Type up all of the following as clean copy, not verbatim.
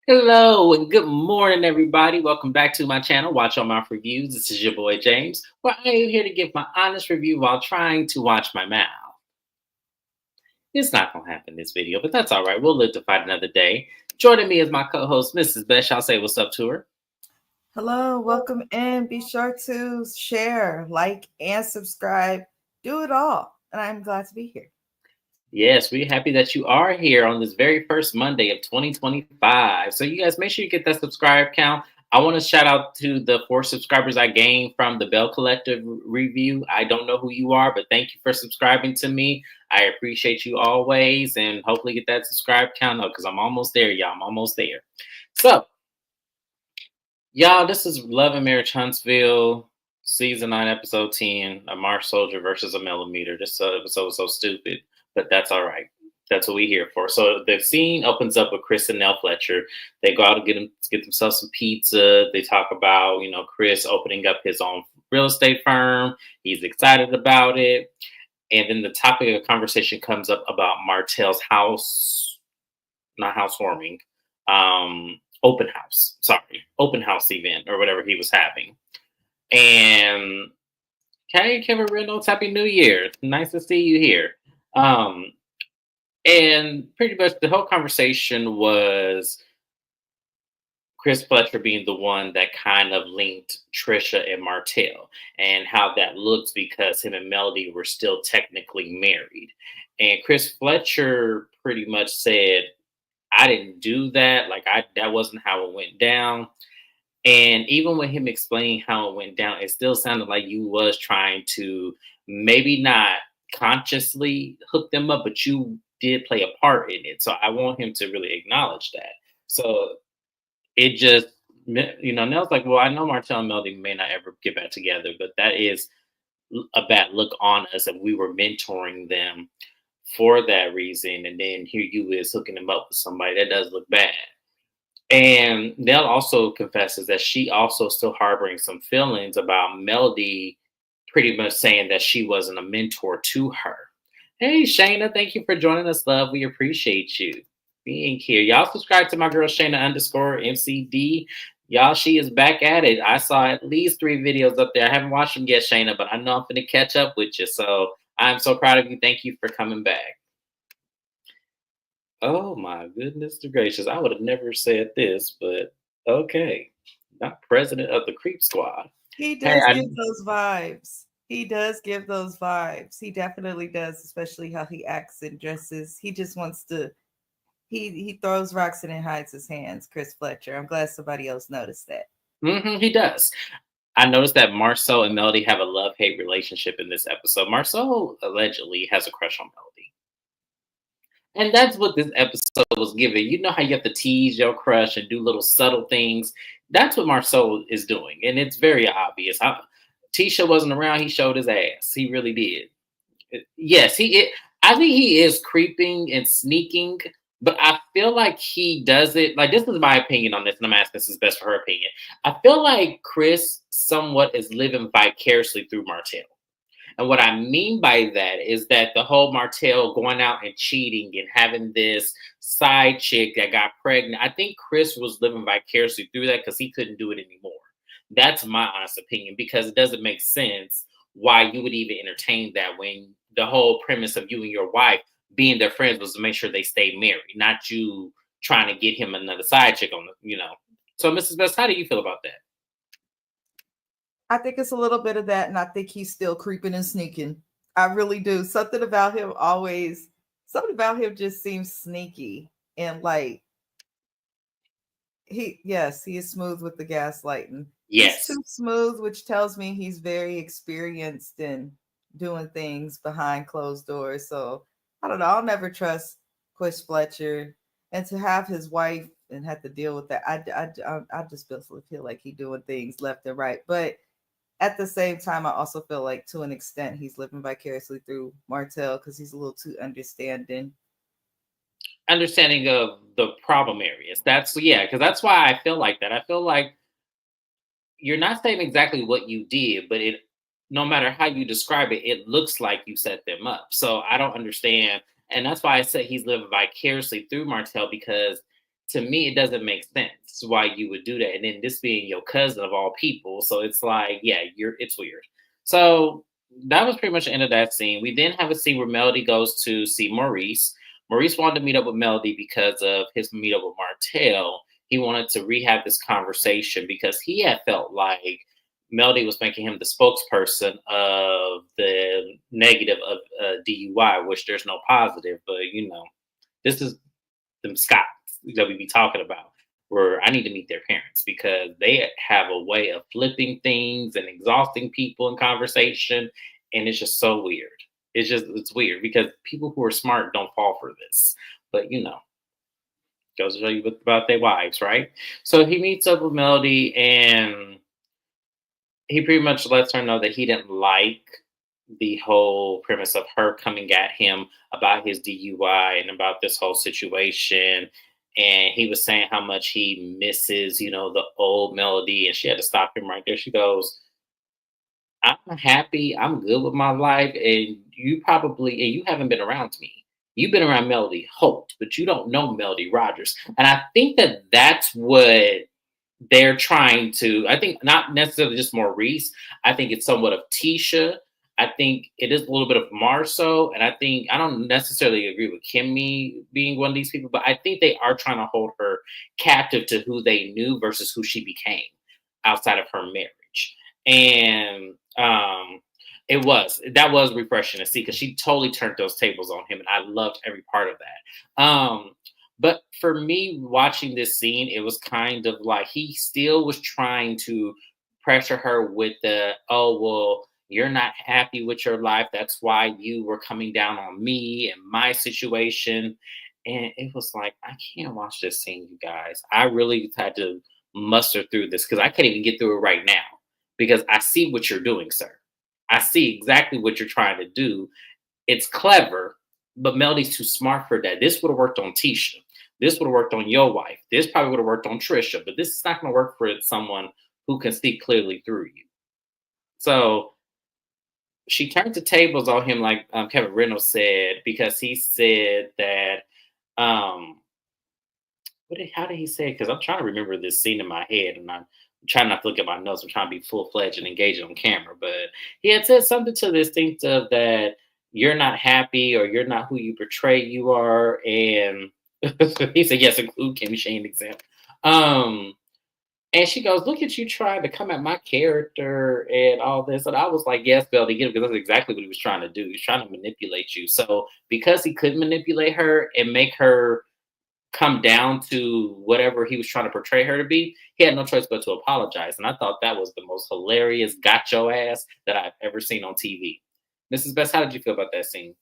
Hello and good morning, everybody. Welcome back to my channel, Watch All Mouth Reviews. This is your boy James, where I am here to give my honest review while trying to watch my mouth. It's not going to happen in this video, but that's all right. We'll live to fight another day. Joining me is my co-host, Mrs. Beth. I'll say what's up to her. Hello, welcome in. Be sure to share, like, and subscribe. Do it all. And I'm glad to be here. Yes, we're happy that you are here on this very first Monday of 2025. So you guys make sure you get that subscribe count. I want to shout out to the 4 subscribers I gained from the Bell Collective review. I don't know who you are, but thank you for subscribing to me. I appreciate you always, and hopefully get that subscribe count up because I'm almost there, y'all. I'm almost there. So, y'all, this is Love and Marriage Huntsville, season 9, episode 10, a Marsoldier versus a Melometer. This episode was so stupid, but that's all right. That's what we're here for. So the scene opens up with Chris and Nell Fletcher. They go out to get themselves some pizza. They talk about, Chris opening up his own real estate firm. He's excited about it. And then the topic of conversation comes up about Martell's housewarming, open house event or whatever he was having. And okay, Kevin Reynolds, Happy New Year. Nice to see you here. And pretty much the whole conversation was Chris Fletcher being the one that kind of linked Trisha and Martell and how that looks because him and Melody were still technically married. And Chris Fletcher pretty much said, I didn't do that. That wasn't how it went down. And even with him explaining how it went down, it still sounded like you was trying to maybe not consciously hook them up, but you did play a part in it. So I want him to really acknowledge that. So it just, Nell's like, well, I know Martell and Melody may not ever get back together, but that is a bad look on us if we were mentoring them for that reason. And then here you is hooking them up with somebody. That does look bad. And Nell also confesses that she also still harboring some feelings about Melody pretty much saying that she wasn't a mentor to her. Hey, Shayna, thank you for joining us, love. We appreciate you being here. Y'all subscribe to my girl, Shayna_MCD. Y'all, she is back at it. I saw at least 3 videos up there. I haven't watched them yet, Shayna, but I know I'm going to catch up with you. So I'm so proud of you. Thank you for coming back. Oh, my goodness gracious. I would have never said this, but okay. Not president of the Creep Squad. He does give those vibes. He does give those vibes. He definitely does, especially how he acts and dresses. He just wants to, he throws rocks and then hides his hands, Chris Fletcher. I'm glad somebody else noticed that. He does. I noticed that Marcel and Melody have a love-hate relationship in this episode. Marcel allegedly has a crush on Melody. And that's what this episode was giving. You know how you have to tease your crush and do little subtle things? That's what Marcel is doing. And it's very obvious. Tisha wasn't around. He showed his ass. He really did. Yes, I think he is creeping and sneaking, but I feel like he does it. Like, this is my opinion on this, and I'm asking this is best for her opinion. I feel like Chris somewhat is living vicariously through Martell. And what I mean by that is that the whole Martell going out and cheating and having this side chick that got pregnant, I think Chris was living vicariously through that because he couldn't do it anymore. That's my honest opinion, because it doesn't make sense why you would even entertain that when the whole premise of you and your wife being their friends was to make sure they stay married, not you trying to get him another side chick on the. So, Mrs. Best, how do you feel about that? I think it's a little bit of that, and I think he's still creeping and sneaking. I really do. Something about him just seems sneaky, and like he is smooth with the gaslighting. Yes. He's too smooth, which tells me he's very experienced in doing things behind closed doors. So I don't know. I'll never trust Chris Fletcher, and to have his wife and have to deal with that, I just feel like he's doing things left and right, but at the same time, I also feel like to an extent he's living vicariously through Martell because he's a little too understanding of the problem areas. Because that's why I feel like that. I feel like you're not saying exactly what you did, but no matter how you describe it, it looks like you set them up. So I don't understand. And that's why I said he's living vicariously through Martell, because to me, it doesn't make sense why you would do that. And then this being your cousin of all people. So it's like, yeah, it's weird. So that was pretty much the end of that scene. We then have a scene where Melody goes to see Maurice. Maurice wanted to meet up with Melody because of his meetup with Martell. He wanted to rehab this conversation because he had felt like Melody was making him the spokesperson of the negative of DUI, which there's no positive, but this is them Scots that we be talking about, where I need to meet their parents because they have a way of flipping things and exhausting people in conversation. And it's just so weird. It's weird because people who are smart don't fall for this. But goes to show you about their wives, right? So he meets up with Melody and he pretty much lets her know that he didn't like the whole premise of her coming at him about his DUI and about this whole situation. And he was saying how much he misses, the old Melody. And she had to stop him right there. She goes, I'm happy. I'm good with my life. And you haven't been around me. You've been around Melody Holt, but you don't know Melody Rogers. And I think that that's what they're trying to, I think not necessarily just Maurice. I think it's somewhat of Tisha. I think it is a little bit of Marceau. And I don't necessarily agree with Kimmy being one of these people, but I think they are trying to hold her captive to who they knew versus who she became outside of her marriage. And that was refreshing to see because she totally turned those tables on him. And I loved every part of that. But for me, watching this scene, it was kind of like he still was trying to pressure her with oh, well, you're not happy with your life. That's why you were coming down on me and my situation. And it was like, I can't watch this scene, you guys. I really had to muster through this because I can't even get through it right now because I see what you're doing, sir. I see exactly what you're trying to do. It's clever, but Melody's too smart for that. This would have worked on Tisha. This would have worked on your wife. This probably would have worked on Trisha, but this is not going to work for someone who can see clearly through you. So she turned the tables on him, like Kevin Reynolds said, because he said that, how did he say it? Because I'm trying to remember this scene in my head, and I'm trying not to look at my notes. I'm trying to be full-fledged and engaged on camera. But he had said something to the extent of that you're not happy or you're not who you portray you are. And he said, yes, include Kim Shane example. And she goes, look at you trying to come at my character and all this. And I was like, yes, Belly, get him, because that's exactly what he was trying to do. He was trying to manipulate you. So because he couldn't manipulate her and make her come down to whatever he was trying to portray her to be, he had no choice but to apologize. And I thought that was the most hilarious got your ass that I've ever seen on TV. Mrs. Best, how did you feel about that scene?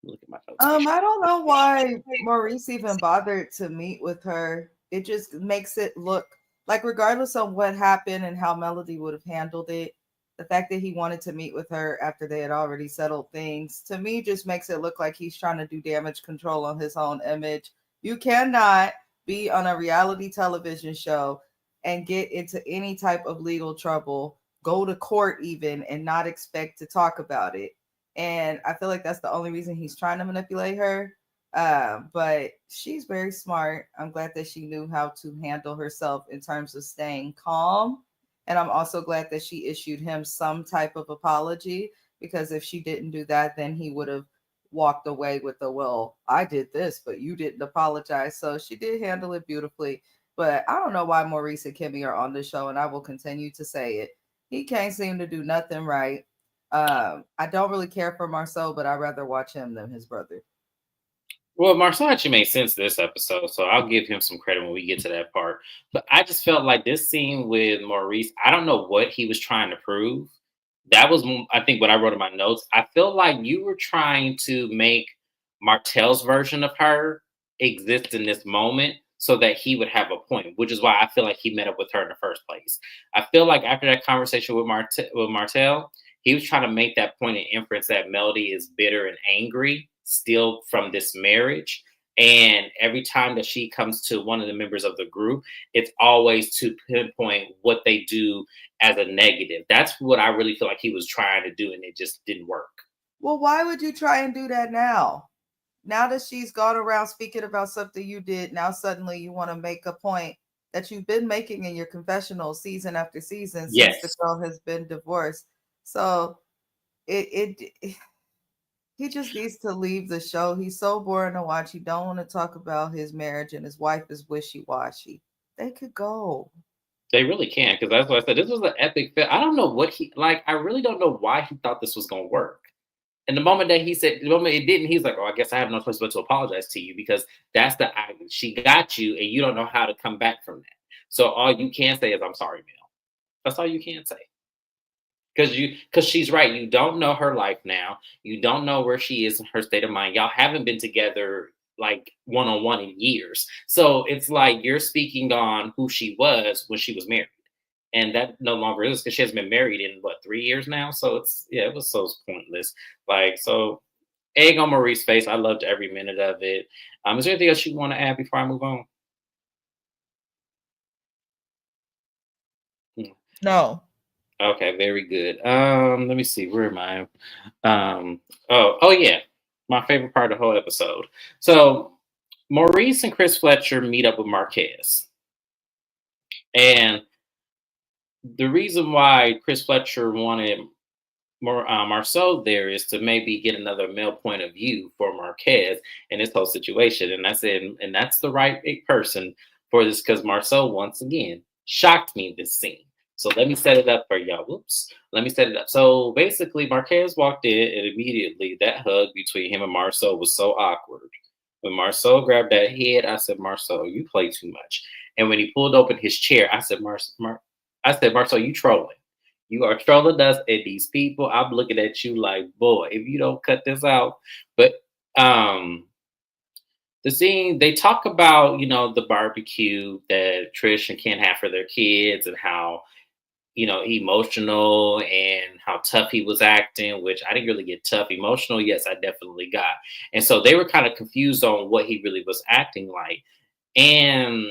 Look at my notes. I don't know why Maurice even bothered to meet with her. It just makes it look like, regardless of what happened and how Melody would have handled it, the fact that he wanted to meet with her after they had already settled things, to me, just makes it look like he's trying to do damage control on his own image. You cannot be on a reality television show and get into any type of legal trouble, go to court even, and not expect to talk about it. And I feel like that's the only reason he's trying to manipulate her. But she's very smart. I'm glad that she knew how to handle herself in terms of staying calm. And I'm also glad that she issued him some type of apology, because if she didn't do that, then he would have walked away with the, well, I did this, but you didn't apologize. So she did handle it beautifully. But I don't know why Maurice and Kimmy are on the show, and I will continue to say it. He can't seem to do nothing right. I don't really care for Marceau, but I'd rather watch him than his brother. Well, Marcel actually made sense this episode, so I'll give him some credit when we get to that part. But I just felt like this scene with Maurice, I don't know what he was trying to prove. That was, I think, what I wrote in my notes. I feel like you were trying to make Martell's version of her exist in this moment so that he would have a point, which is why I feel like he met up with her in the first place. I feel like after that conversation with Martell, he was trying to make that point and inference that Melody is bitter and angry still from this marriage. And every time that she comes to one of the members of the group, it's always to pinpoint what they do as a negative. That's what I really feel like he was trying to do, and it just didn't work. Well, why would you try and do that now? now that she's gone around speaking about something you did, now suddenly you want to make a point that you've been making in your confessional season after season since the Yes, girl has been divorced. So it he just needs to leave the show. He's so boring to watch. He don't want to talk about his marriage, and his wife is wishy washy. They could go. they really can, because that's what I said. This was an epic film. I don't know what he like. I really don't know why he thought this was gonna work. And the moment that he said, the moment it didn't, he's like, "Oh, I guess I have no choice but to apologize to you because she got you, and you don't know how to come back from that. So all you can say is, I'm sorry, Mel. That's all you can say." Because she's right. You don't know her life now. You don't know where she is in her state of mind. Y'all haven't been together like one on one in years. So it's like you're speaking on who she was when she was married. And that no longer is because she has been married in what 3 years now. So it's yeah, it was so pointless. Like so egg on Marie's face. I loved every minute of it. Is there anything else you want to add before I move on? Mm, No. okay, very good. Let me see. Where am I? Oh yeah, my favorite part of the whole episode. So Maurice and Chris Fletcher meet up with Marquez, and the reason why Chris Fletcher wanted Marceau there is to maybe get another male point of view for Marquez in this whole situation, and that's it. And that's the right person for this because Marceau once again shocked me this scene. So let me set it up for y'all. Whoops. Let me set it up. So basically, Marquez walked in, and immediately that hug between him and Marceau was so awkward. When Marceau grabbed that head, I said, "Marceau, you play too much." And when he pulled open his chair, I said, I said, "Marceau, you trolling. You are trolling us and these people. I'm looking at you like, boy, if you don't cut this out." But um the scene they talk about, the barbecue that Trish and Ken have for their kids and how, emotional and how tough he was acting, which I didn't really get tough. Emotional, yes, I definitely got. And so they were kind of confused on what he really was acting like. And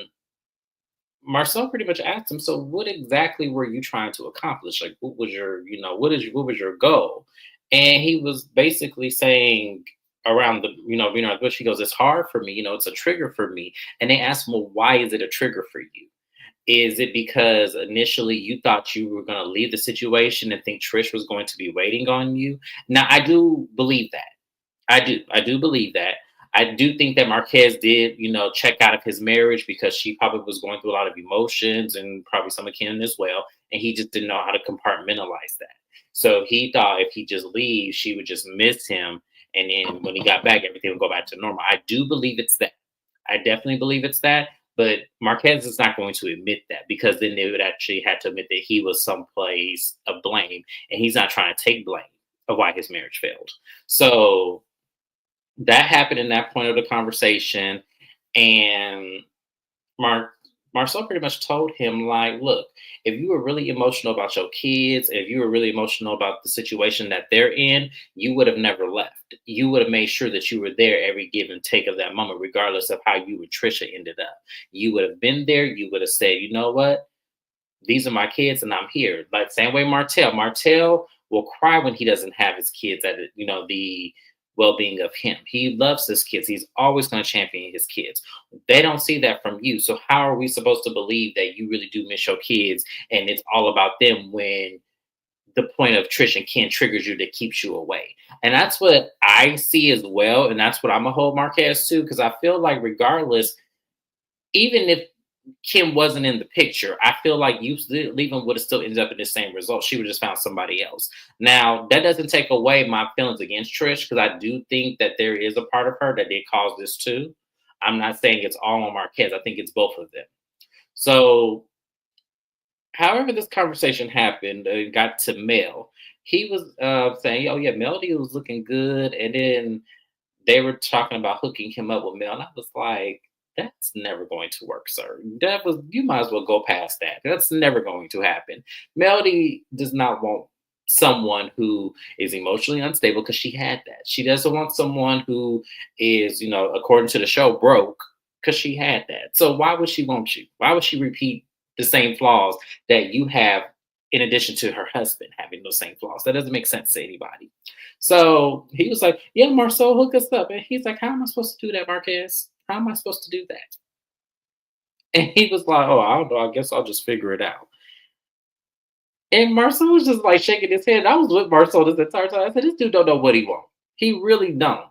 Marcel pretty much asked him, "So what exactly were you trying to accomplish? Like, what was your, what was your goal?" And he was basically saying around the, being on the bush, he goes, "It's hard for me, it's a trigger for me." And they asked him, "Well, why is it a trigger for you? Is it because initially you thought you were going to leave the situation and think Trish was going to be waiting on you?" Now, I do believe that. I do. I do believe that. I do think that Marquez did, check out of his marriage because she probably was going through a lot of emotions and probably some of Ken as well. And he just didn't know how to compartmentalize that. So he thought if he just leaves, she would just miss him. And then when he got back, everything would go back to normal. I do believe it's that. I definitely believe it's that. But Marquez is not going to admit that because then they would actually have to admit that he was someplace of blame. And he's not trying to take blame of why his marriage failed. So that happened in that point of the conversation, and Mark Marcel pretty much told him like, "Look, if you were really emotional about your kids, if you were really emotional about the situation that they're in, you would have never left. You would have made sure that you were there every give and take of that moment, regardless of how you and Trisha ended up. You would have been there. You would have said, you know what? These are my kids and I'm here." Like same way Martell will cry when he doesn't have his kids at the well-being of him. He loves his kids. He's always going to champion his kids. They don't see that from you. So how are we supposed to believe that you really do miss your kids and it's all about them when the point of Trish and Ken triggers you that keeps you away? And that's what I see as well. And that's what I'm gonna hold Marquez to because I feel like regardless, even if Kim wasn't in the picture, I feel like you leaving would have still ended up in the same result. She would have just found somebody else. Now, that doesn't take away my feelings against Trish because I do think that there is a part of her that did cause this too. I'm not saying it's all on Marquez. I think it's both of them. So, however, this conversation happened, got to Mel. He was saying, "Oh yeah, Melody was looking good," and then they were talking about hooking him up with Mel, and I was like, "That's never going to work, sir. You might as well go past that. That's never going to happen." Melody does not want someone who is emotionally unstable because she had that. She doesn't want someone who is, according to the show, broke because she had that. So why would she want you? Why would she repeat the same flaws that you have in addition to her husband having those same flaws. That doesn't make sense to anybody. So he was like, "Yeah, Marcel, hook us up." And he's like, "How am I supposed to do that, Marquez? How am I supposed to do that?" And he was like, "Oh, I don't know. I guess I'll just figure it out." And Marcel was just like shaking his head. I was with Marcel this entire time. I said, "This dude don't know what he wants. He really don't."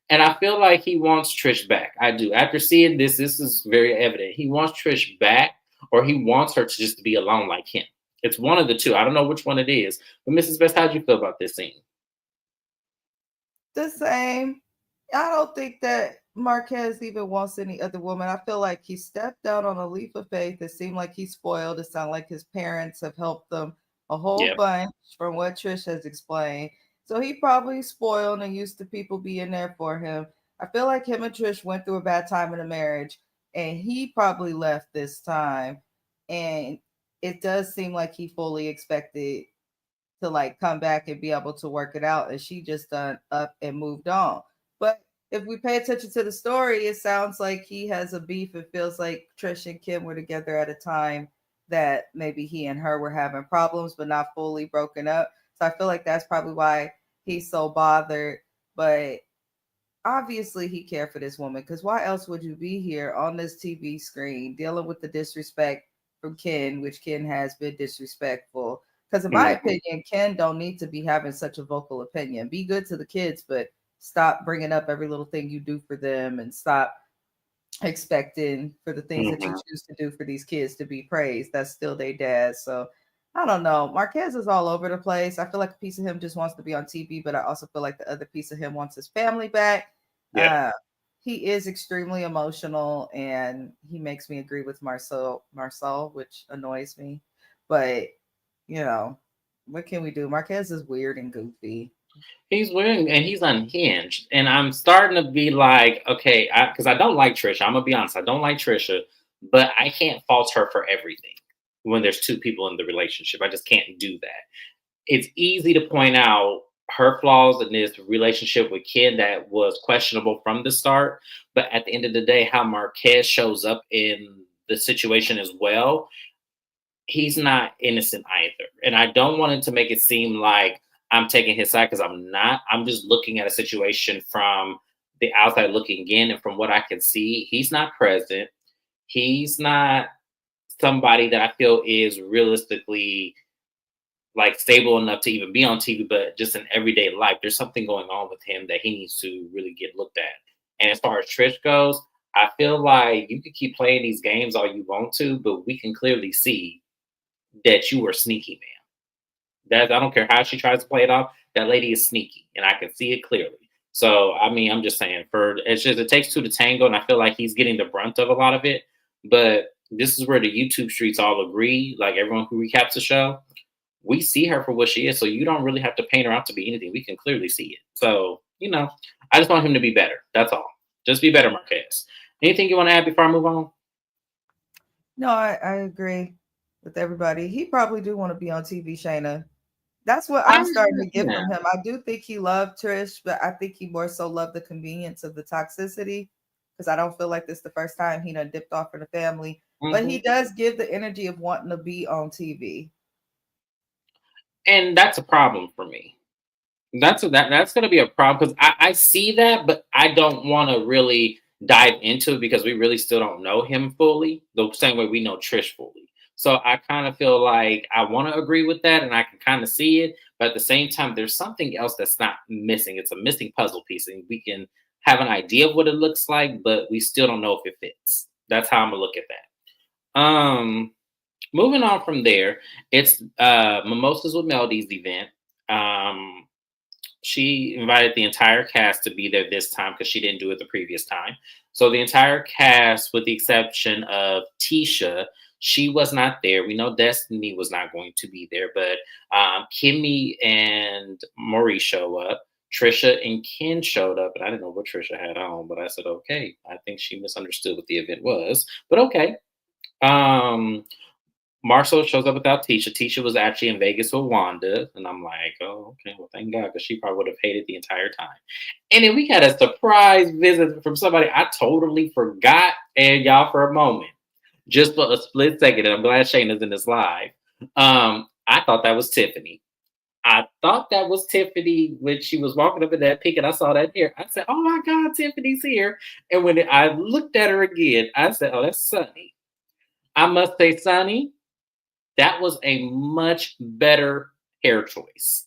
And I feel like he wants Trish back. I do. After seeing this, this is very evident. He wants Trish back, or he wants her to just be alone like him. It's one of the two. I don't know which one it is. But Mrs. Best, how'd you feel about this scene? The same. I don't think that Marquez even wants any other woman. I feel like he stepped out on a leap of faith. It seemed like he's spoiled. It sounded like his parents have helped them a whole Yeah. bunch from what Trish has explained. So he probably spoiled and used to people being there for him. I feel like him and Trish went through a bad time in the marriage, and he probably left this time. And it does seem like he fully expected to like come back and be able to work it out, and she just done up and moved on. But if we pay attention to the story, it sounds like he has a beef. It feels like Trish and Kim were together at a time that maybe he and her were having problems but not fully broken up. So I feel like that's probably why he's so bothered. But obviously he cared for this woman, because why else would you be here on this TV screen dealing with the disrespect from Ken, which Ken has been disrespectful. Because in my Mhm. opinion, Ken don't need to be having such a vocal opinion. Be good to the kids, but stop bringing up every little thing you do for them, and stop expecting for the things that you Mhm. choose to do for these kids to be praised. That's still their dad. So I don't know. Marquez is all over the place. I feel like a piece of him just wants to be on TV, but I also feel like the other piece of him wants his family back. Yeah. Uh, he is extremely emotional, and he makes me agree with Marcel, which annoys me. But you know, what can we do? Marquez is weird and goofy. He's wearing and he's unhinged. And I'm starting to be like, okay, because I don't like Trisha. I'm gonna be honest, I don't like Trisha, but I can't fault her for everything when there's two people in the relationship. I just can't do that. It's easy to point out her flaws in this relationship with Ken that was questionable from the start. But at the end of the day, how Marquez shows up in the situation as well, he's not innocent either. And I don't want it to make it seem like I'm taking his side, because I'm not. I'm just looking at a situation from the outside looking in. And from what I can see, he's not present. He's not somebody that I feel is realistically like stable enough to even be on TV, but just in everyday life, there's something going on with him that he needs to really get looked at. And as far as Trish goes, I feel like you can keep playing these games all you want to, but we can clearly see that you are sneaky, man. That I don't care how she tries to play it off. That lady is sneaky, and I can see it clearly. So I mean, I'm just saying, for it's just it takes two to tango, and I feel like he's getting the brunt of a lot of it. But this is where the YouTube streets all agree. Like everyone who recaps the show, we see her for what she is. So you don't really have to paint her out to be anything. We can clearly see it. So I just want him to be better. That's all. Just be better, Marquez. Anything you want to add before I move on? No, I agree with everybody. He probably do want to be on TV, Shayna. That's what I, I'm starting to get yeah. from him. I do think he loved Trish, but I think he more so loved the convenience of the toxicity, because I don't feel like this the first time he done dipped off for the family. But he Mhm. does give the energy of wanting to be on TV. And that's a problem for me. That's going to be a problem because I see that, but I don't want to really dive into it because we really still don't know him fully, the same way we know Trish fully. So I kind of feel like I want to agree with that, and I can kind of see it, but at the same time, there's something else that's not missing. It's a missing puzzle piece, and we can have an idea of what it looks like, but we still don't know if it fits. That's how I'm gonna look at that. Moving on from there, it's Mimosas with Melody's event. Um, she invited the entire cast to be there this time because she didn't do it the previous time. So the entire cast, with the exception of Tisha, she was not there. We know Destiny was not going to be there, but Kimmy and Maurice show up. Trisha and Ken showed up, and I didn't know what Trisha had on, but I said, okay, I think she misunderstood what the event was, but okay. Um, Marcel shows up without Tisha. Tisha was actually in Vegas with Wanda. And I'm like, oh, okay, well, thank God, because she probably would have hated the entire time. And then we had a surprise visit from somebody I totally forgot, and y'all, for a moment, just for a split second. And I'm glad Shayna's in this live. I thought that was Tiffany. I thought that was Tiffany when she was walking up in that pink and I saw that hair. I said, "Oh my God, Tiffany's here." And when I looked at her again, I said, "Oh, that's Sunny." I must say, Sunny, that was a much better hair choice.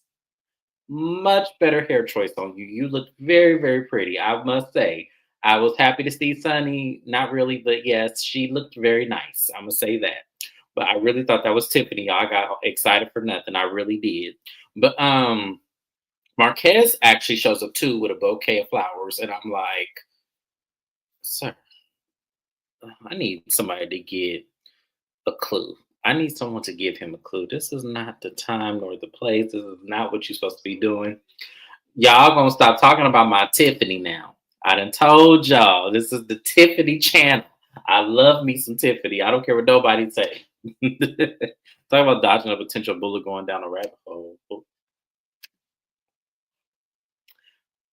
Much better hair choice on you. You look very, very pretty. I must say. I was happy to see Sunny. Not really, but yes, she looked very nice. I'm gonna say that. But I really thought that was Tiffany. I got excited for nothing. I really did. But Marquez actually shows up too with a bouquet of flowers, and I'm like, sir, I need somebody to get a clue. I need someone to give him a clue. This is not the time nor the place. This is not what you're supposed to be doing. Y'all gonna stop talking about my Tiffany now. I done told y'all this is the Tiffany channel. I love me some Tiffany. I don't care what nobody say. Talk about dodging a potential bullet going down a rabbit hole.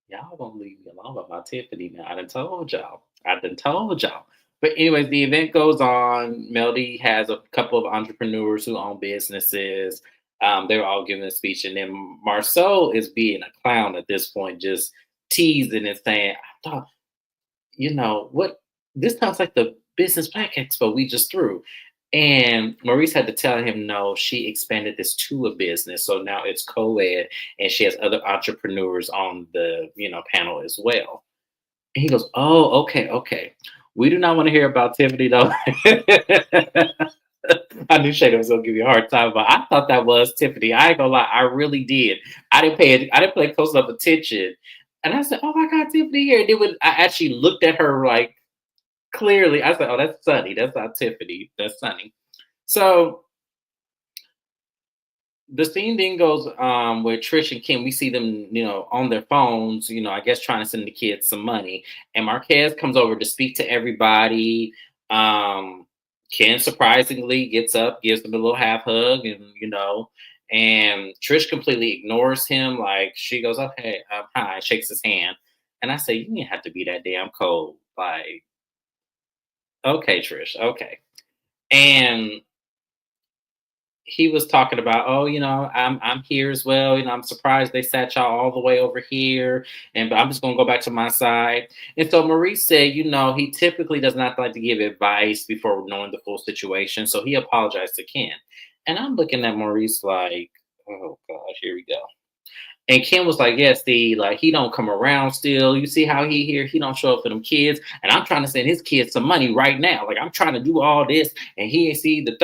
Y'all gonna leave me alone about my Tiffany now. I done told y'all. I done told y'all. But anyways, the event goes on. Melody has a couple of entrepreneurs who own businesses. They're all giving a speech, and then Marceau is being a clown at this point, just teasing and saying, "I thought, what? This sounds like the business black expo we just threw." And Maurice had to tell him, no, she expanded this to a business. So now it's co-ed and she has other entrepreneurs on the, panel as well. And he goes, oh, okay, okay. We do not want to hear about Tiffany though. I knew Shada was gonna give you a hard time, but I thought that was Tiffany. I ain't gonna lie, I really did. I didn't pay close enough attention. And I said, oh my God, Tiffany here. And then when I actually looked at her like clearly, I said, oh, that's Sunny. That's not Tiffany. That's Sunny. So the scene then goes with Trish and Kim. We see them, on their phones, I guess trying to send the kids some money. And Marquez comes over to speak to everybody. Ken surprisingly gets up, gives them a little half hug, and Trish completely ignores him. Like she goes, "Okay, hi," shakes his hand, and I say, "You didn't have to be that damn cold." Like, okay, Trish, okay, and he was talking about, oh, I'm here as well. I'm surprised they sat y'all all the way over here, but I'm just gonna go back to my side. And so Maurice said, he typically does not like to give advice before knowing the full situation, so he apologized to Ken. And I'm looking at Maurice like, oh gosh, here we go. And Kim was like, yeah, Steve, like he don't come around still. You see how he here, he don't show up for them kids. And I'm trying to send his kids some money right now. Like I'm trying to do all this. And he ain't see the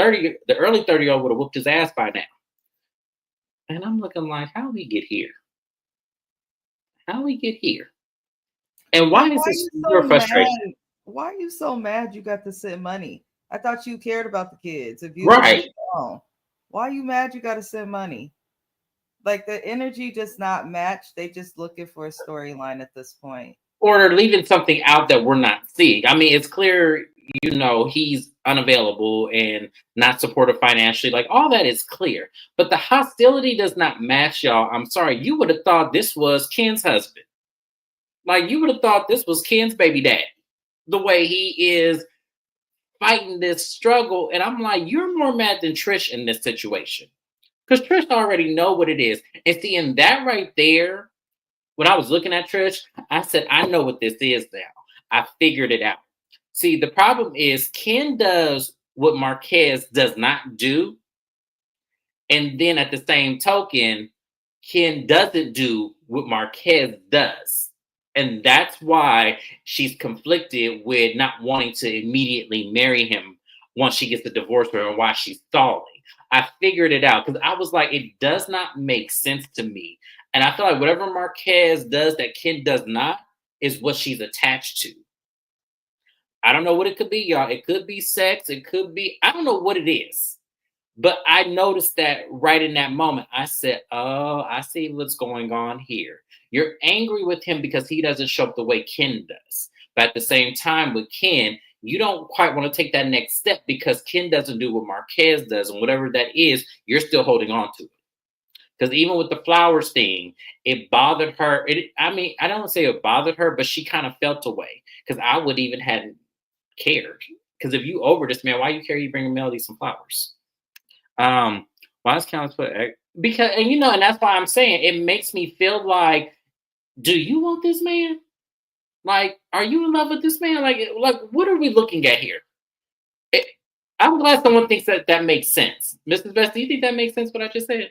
early 30-year-old would have whooped his ass by now. And I'm looking like, how we get here? How we get here? And why is this your frustration? Why are you so mad you got to send money? I thought you cared about the kids. If you right. Why are you mad you got to send money? Like the energy does not match. They just looking for a storyline at this point. Or they're leaving something out that we're not seeing. I mean, it's clear, he's unavailable and not supportive financially. Like all that is clear. But the hostility does not match, y'all. I'm sorry. You would have thought this was Ken's husband. Like you would have thought this was Ken's baby dad. The way he is fighting this struggle. And I'm like, you're more mad than Trish in this situation. Because Trish already know what it is. And seeing that right there, when I was looking at Trish, I said, I know what this is now. I figured it out. See, the problem is Ken does what Marquez does not do. And then at the same token, Ken doesn't do what Marquez does. And that's why she's conflicted with not wanting to immediately marry him once she gets the divorce from him and why she's stalling. I figured it out because I was like, it does not make sense to me. And I feel like whatever Marquez does that Ken does not is what she's attached to. I don't know what it could be, y'all. It could be sex. It could be, I don't know what it is. But I noticed that right in that moment. I said, oh, I see what's going on here. You're angry with him because he doesn't show up the way Ken does. But at the same time, with Ken, you don't quite want to take that next step because Ken doesn't do what Marquez does. And whatever that is, you're still holding on to it. Because even with the flowers thing, it bothered her. I don't want to say it bothered her, but she kind of felt away. Because I would even hadn't cared. Because if you over this man, why you care you bring Melody some flowers? Why is Callis put because and and that's why I'm saying it makes me feel like, do you want this man? Like, are you in love with this man? Like what are we looking at here? It, I'm glad someone thinks that that makes sense. Mrs. Best, do you think that makes sense what I just said?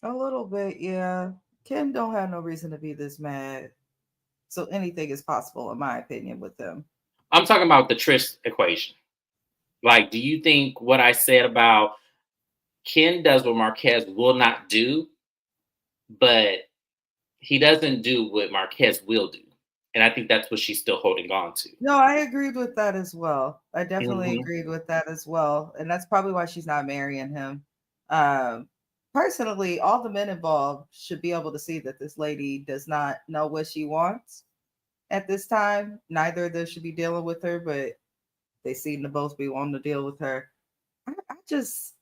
A little bit, yeah. Ken don't have no reason to be this mad. So anything is possible, in my opinion, with them. I'm talking about the Trish equation. Like, do you think what I said about Ken does what Marquez will not do, but he doesn't do what Marquez will do? And I think that's what she's still holding on to. No, I agreed with that as well. I definitely Hmm. agreed with that as well. And that's probably why she's not marrying him. Um, Personally, all the men involved should be able to see that this lady does not know what she wants at this time. Neither of them should be dealing with her, but they seem to both be wanting to deal with her. I just,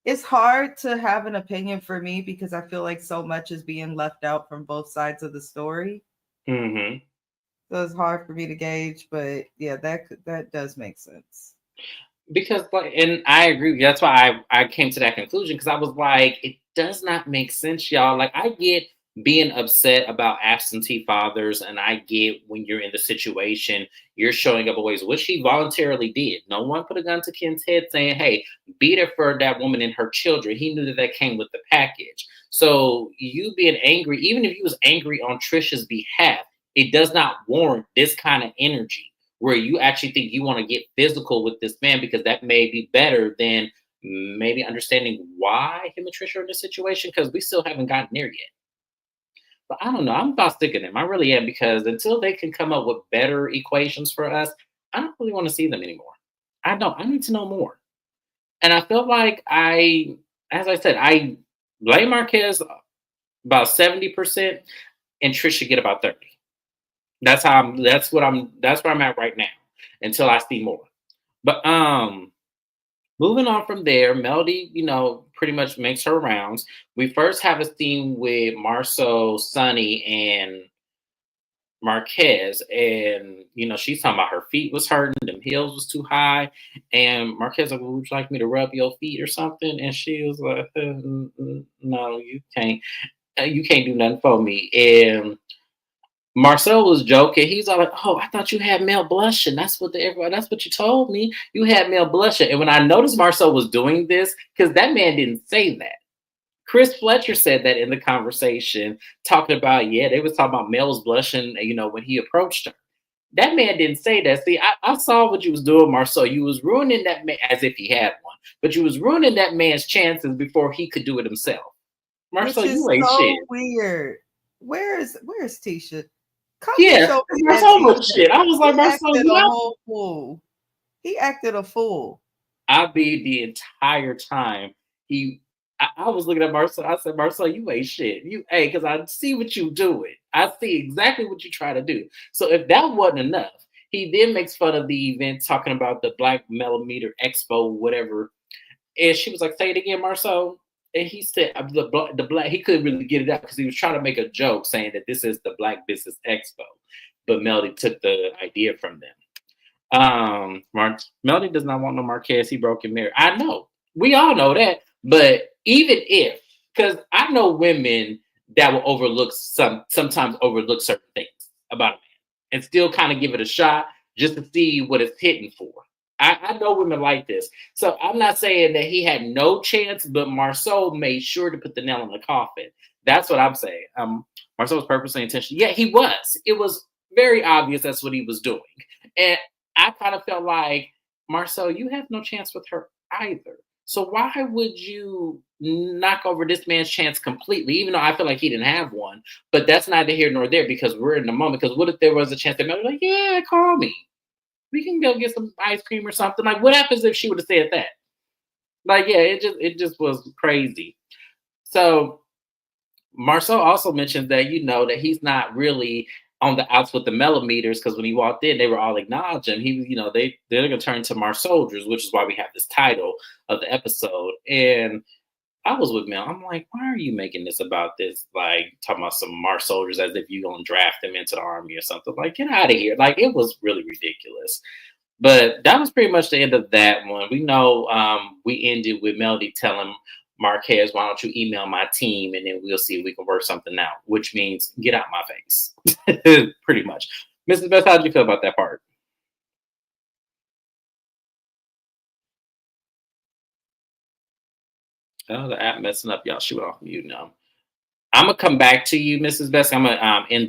it's hard to have an opinion for me because I feel like so much is being left out from both sides of the story. Hmm. So it's hard for me to gauge, but yeah, that does make sense. Because like, and I agree with you. That's why I came to that conclusion because I was like, it does not make sense, y'all. Like I get being upset about absentee fathers, and I get when you're in the situation, you're showing up always, which he voluntarily did. No one put a gun to Ken's head saying, "Hey, be there for that woman and her children." He knew that that came with the package. So you being angry, even if you was angry on Trisha's behalf, it does not warrant this kind of energy where you actually think you want to get physical with this man because that may be better than maybe understanding why him and Trisha are in this situation because we still haven't gotten there yet. But I don't know. I'm about sticking them. I really am because until they can come up with better equations for us, I don't really want to see them anymore. I don't. I need to know more. And I feel like as I said, I blame Marquez about 70% and Trisha get about 30. That's how I'm that's where I'm at right now until I see more. But moving on from there, Melody, pretty much makes her rounds. We first have a scene with Marceau, Sonny, and Marquez, and she's talking about her feet was hurting, them heels was too high, and Marquez like, well, would you like me to rub your feet or something? And she was like, no, you can't do nothing for me. And Marcel was joking. He's all like, "Oh, I thought you had male blushing. That's what you told me. You had male blushing." And when I noticed Marcel was doing this, because that man didn't say that. Chris Fletcher said that in the conversation, talking about, yeah, they was talking about males blushing, when he approached her. That man didn't say that. See, I saw what you was doing, Marcel. You was ruining that man as if he had one, but you was ruining that man's chances before he could do it himself. Which Marcel, is you ain't shit. so weird. Where's Tisha? Come and Yeah, show me that Marcel was Tisha. shit. I was like, He Marcel, acted you a out. whole fool. He acted a fool. I be the entire time I was looking at Marcel. I said, Marcel, you ain't shit. Because I see what you doing. I see exactly what you try to do. So if that wasn't enough, he then makes fun of the event, talking about the Black Melometer Expo, whatever. And she was like, "Say it again, Marcel." And he said, the black." He couldn't really get it out because he was trying to make a joke, saying that this is the Black Business Expo, but Melody took the idea from them. Melody does not want no Marquez. He broke and married. I know. We all know that. But even if, because I know women that will sometimes overlook certain things about a man and still kind of give it a shot just to see what it's hitting for. I know women like this. So I'm not saying that he had no chance, but Marceau made sure to put the nail in the coffin. That's what I'm saying. Marceau was purposely intentional. Yeah, he was. It was very obvious that's what he was doing. And I kind of felt like, Marcel, you have no chance with her either. So why would you knock over this man's chance completely, even though I feel like he didn't have one? But that's neither here nor there because we're in the moment. Because what if there was a chance that Mel was like, yeah, call me. We can go get some ice cream or something. Like, what happens if she would have said that? Like, yeah, it just was crazy. So Marceau also mentioned that that he's not really on the outs with the Melometers because when he walked in, they were all acknowledging he was, they're gonna turn to Marsoldiers, which is why we have this title of the episode. And I was with Mel. I'm like, why are you making this about this? Like talking about some Marsoldiers as if you gonna draft them into the army or something. Like, get out of here. Like it was really ridiculous. But that was pretty much the end of that one. We know we ended with Melody telling Marquez, "Why don't you email my team and then we'll see if we can work something out," which means get out my face, pretty much. Mrs. Best, how did you feel about that part? Oh, the app messing up, y'all. She went off mute now. I'm gonna come back to you, Mrs. Best. I'm gonna in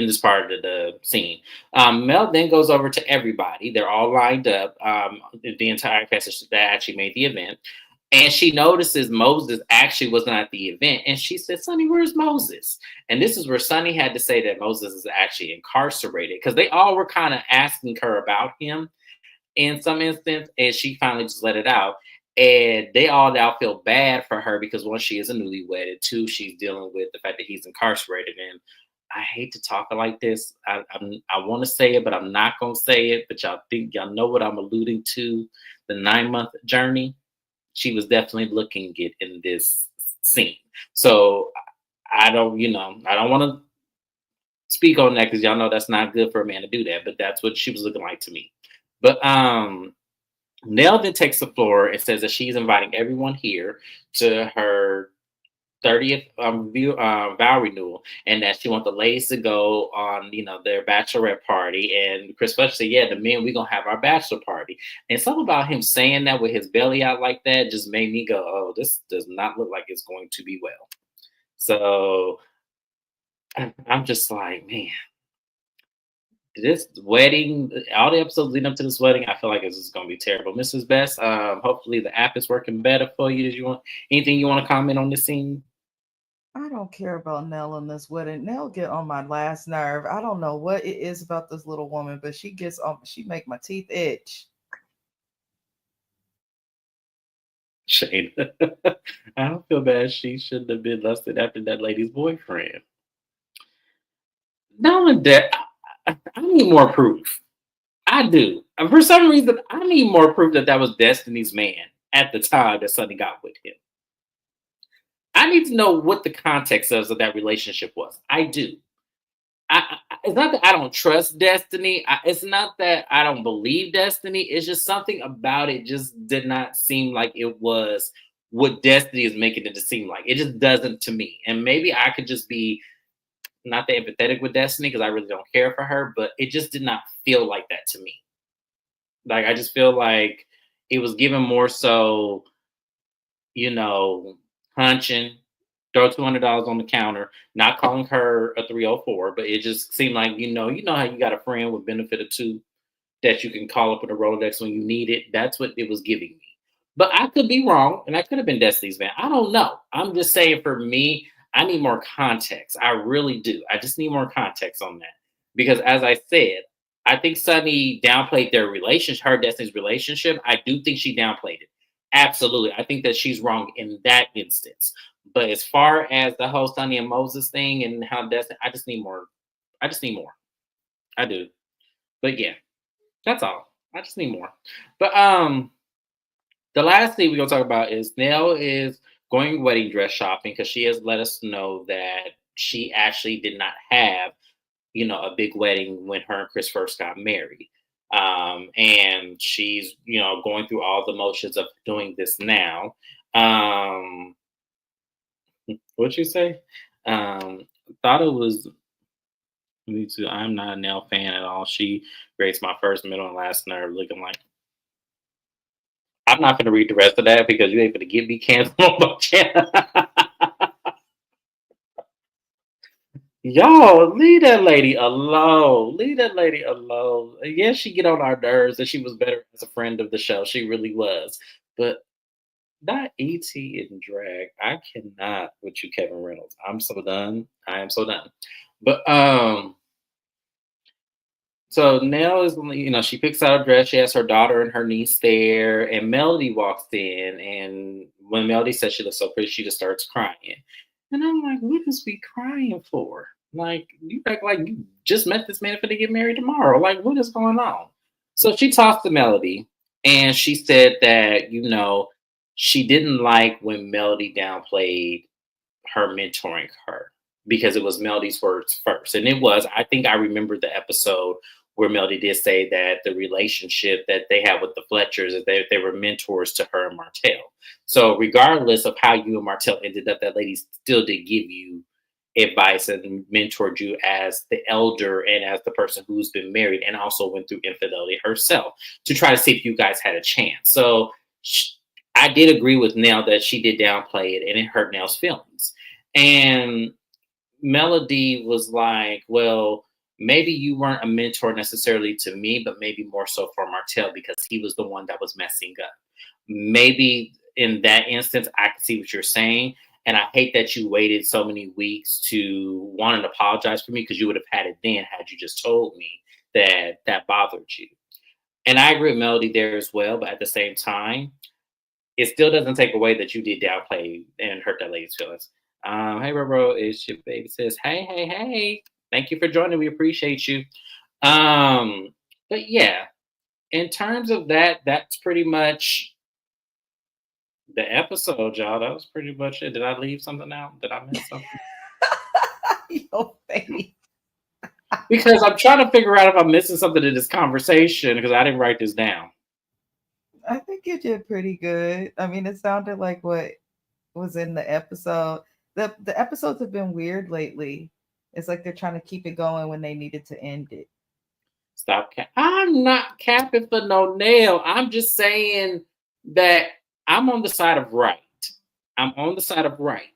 this part of the scene. Mel then goes over to everybody. They're all lined up. The entire cast that actually made the event, and she notices Moses actually was not at the event, and she said, "Sonny, where's Moses?" And this is where Sonny had to say that Moses is actually incarcerated because they all were kind of asking her about him in some instance, and she finally just let it out. And they all now feel bad for her because one, she is a newlywed, two, she's dealing with the fact that he's incarcerated. And I hate to talk like this. I want to say it, but I'm not gonna say it. But y'all know what I'm alluding to. The 9 month journey. She was definitely looking it in this scene. So I don't, I don't want to speak on that because y'all know that's not good for a man to do that. But that's what she was looking like to me. But Nell then takes the floor and says that she's inviting everyone here to her 30th vow renewal, and that she wants the ladies to go on, their bachelorette party. And Chris Fletcher said, "Yeah, the men, we're gonna have our bachelor party." And something about him saying that with his belly out like that just made me go, "Oh, this does not look like it's going to be well." So I'm just like, man, this wedding, all the episodes leading up to this wedding, I feel like it's just going to be terrible. Mrs. Best, hopefully the app is working better for you. Did you want anything you want to comment on this scene? I don't care about Nell in this wedding. Nell get on my last nerve. I don't know what it is about this little woman, but she gets on. She make my teeth itch. Shade. I don't feel bad. She shouldn't have been lusted after that lady's boyfriend. Not only that, I need more proof. I do. And for some reason, I need more proof that that was Destiny's man at the time that Sonny got with him. I need to know what the context of that relationship was. I do. It's not that I don't trust Destiny. It's not that I don't believe Destiny. It's just something about it just did not seem like it was what Destiny is making it to seem like. It just doesn't to me. And maybe I could just be not that empathetic with Destiny because I really don't care for her, but it just did not feel like that to me. Like I just feel like it was given more so, you know, hunching, throw $200 on the counter, not calling her a 304, but it just seemed like, how you got a friend with benefit of two that you can call up with a Rolodex when you need it. That's what it was giving me. But I could be wrong, and I could have been Destiny's man. I don't know. I'm just saying for me, I need more context. I really do. I just need more context on that. Because as I said, I think Sunny downplayed their relationship, her Destiny's relationship. I do think she downplayed it. Absolutely. I think that she's wrong in that instance. But as far as the whole Sunny and Moses thing and how Destiny, I just need more. I just need more. I do. But yeah, that's all. I just need more. But the last thing we're gonna talk about is Nell is going wedding dress shopping because she has let us know that she actually did not have, a big wedding when her and Chris first got married. And she's, going through all the motions of doing this now. Um, what'd you say? Thought it was me too. I'm not a Nell fan at all. She raised my first, middle, and last nerve, looking like I'm not gonna read the rest of that because you ain't gonna get me canceled on my channel. Yo, leave that lady alone. Leave that lady alone. Yes, she get on our nerves, and she was better as a friend of the show. She really was. But not ET in drag. I cannot with you, Kevin Reynolds. I'm so done. I am so done. But so Nell is, she picks out a dress. She has her daughter and her niece there, and Melody walks in. And when Melody says she looks so pretty, she just starts crying. And I'm like, what is we crying for? Like, you act like you just met this man for to get married tomorrow. Like, what is going on? So she talks to Melody, and she said that, she didn't like when Melody downplayed her mentoring her because it was Melody's words first. And it was, I think I remember the episode where Melody did say that the relationship that they had with the Fletchers is they were mentors to her and Martell. So regardless of how you and Martell ended up, that lady still did give you advice and mentored you as the elder and as the person who's been married and also went through infidelity herself to try to see if you guys had a chance. So I did agree with Nell that she did downplay it and it hurt Nell's feelings. And Melody was like, well, maybe you weren't a mentor necessarily to me, but maybe more so for Martell because he was the one that was messing up. Maybe in that instance, I can see what you're saying. And I hate that you waited so many weeks to want to apologize for me because you would have had it then had you just told me that that bothered you. And I agree with Melody there as well. But at the same time, it still doesn't take away that you did downplay and hurt that lady's feelings. Hey, bro, it's your baby says, hey. Thank you for joining. We appreciate you. But yeah, in terms of that, that's pretty much the episode, y'all. That was pretty much it. Did I leave something out? Did I miss something? Your face. Because I'm trying to figure out if I'm missing something in this conversation because I didn't write this down. I think you did pretty good. I mean, it sounded like what was in the episode. The episodes have been weird lately. It's like they're trying to keep it going when they needed to end it. Stop. I'm not capping for no nail. I'm just saying that I'm on the side of right. I'm on the side of right.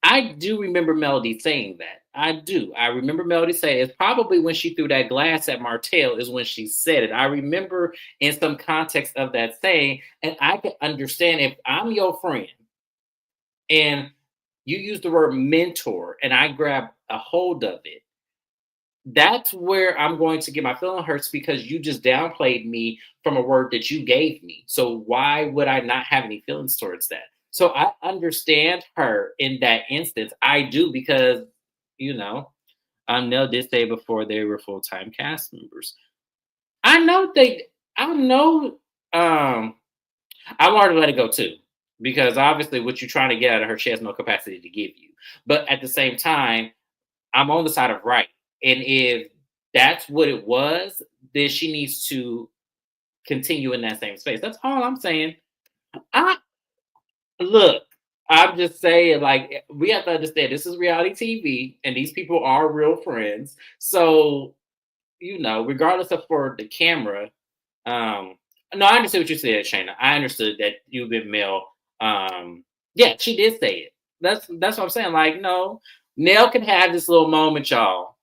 I do remember Melody saying that. I do. I remember Melody saying it's probably when she threw that glass at Martell is when she said it. I remember in some context of that saying, and I can understand if I'm your friend and you use the word mentor and I grab a hold of it, that's where I'm going to get my feeling hurts because you just downplayed me from a word that you gave me. So why would I not have any feelings towards that? So I understand her in that instance. I do because, Nell did say before they were full-time cast members. I know I wanted to let it go too. Because obviously what you're trying to get out of her, she has no capacity to give you. But at the same time, I'm on the side of right. And if that's what it was, then she needs to continue in that same space. That's all I'm saying. Look, I'm just saying, like, we have to understand this is reality TV and these people are real friends. So, regardless of for the camera, no, I understood what you said, Shayna. I understood that you've been Mel. Yeah, she did say it. That's what I'm saying. Like, no, Nell can have this little moment, y'all.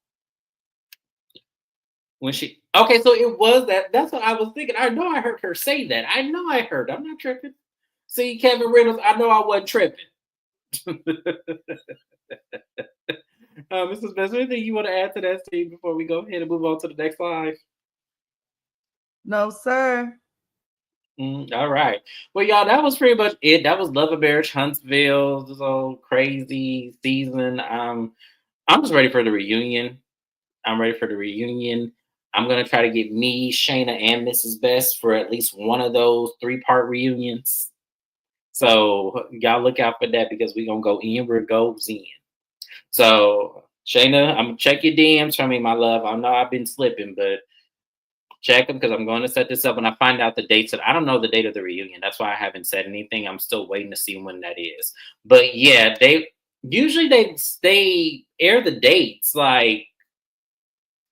When okay, so it was that. That's what I was thinking. I know I heard her say that. I know I heard. I'm not tripping. See, Kevin Reynolds, I know I wasn't tripping. Mrs. Best, anything you want to add to that, Steve, before we go ahead and move on to the next live? No, sir. All right. Well, y'all, that was pretty much it. That was Love and Marriage Huntsville. This whole crazy season. I'm just ready for the reunion. I'm ready for the reunion. I'm going to try to get me, Shayna, and Mrs. Best for at least one of those 3-part reunions. So y'all look out for that because we're going to go in where it goes in. So, Shayna, I'm going to check your DMs for me, my love. I know I've been slipping, but check them because I'm going to set this up when I find out the dates. I don't know the date of the reunion. That's why I haven't said anything. I'm still waiting to see when that is. But yeah, they air the dates like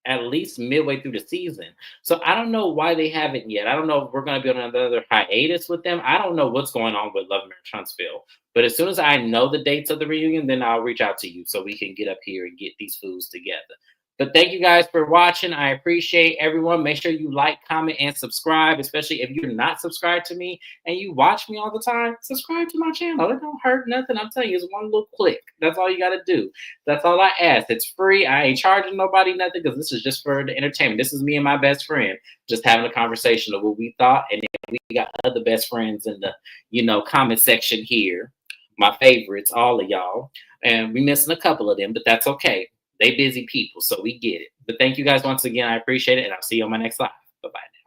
at least midway through the season. So I don't know why they haven't yet. I don't know if we're going to be on another hiatus with them. I don't know what's going on with Love and Marriage Huntsville. But as soon as I know the dates of the reunion, then I'll reach out to you so we can get up here and get these foods together. But thank you guys for watching. I appreciate everyone. Make sure you like, comment, and subscribe, especially if you're not subscribed to me and you watch me all the time. Subscribe to my channel. It don't hurt nothing. I'm telling you, it's one little click. That's all you got to do. That's all I ask. It's free. I ain't charging nobody nothing because this is just for the entertainment. This is me and my best friend just having a conversation of what we thought. And then we got other best friends in the, comment section here. My favorites, all of y'all. And we missing a couple of them, but that's okay. They busy people, so we get it. But thank you guys once again. I appreciate it, and I'll see you on my next live. Bye-bye now.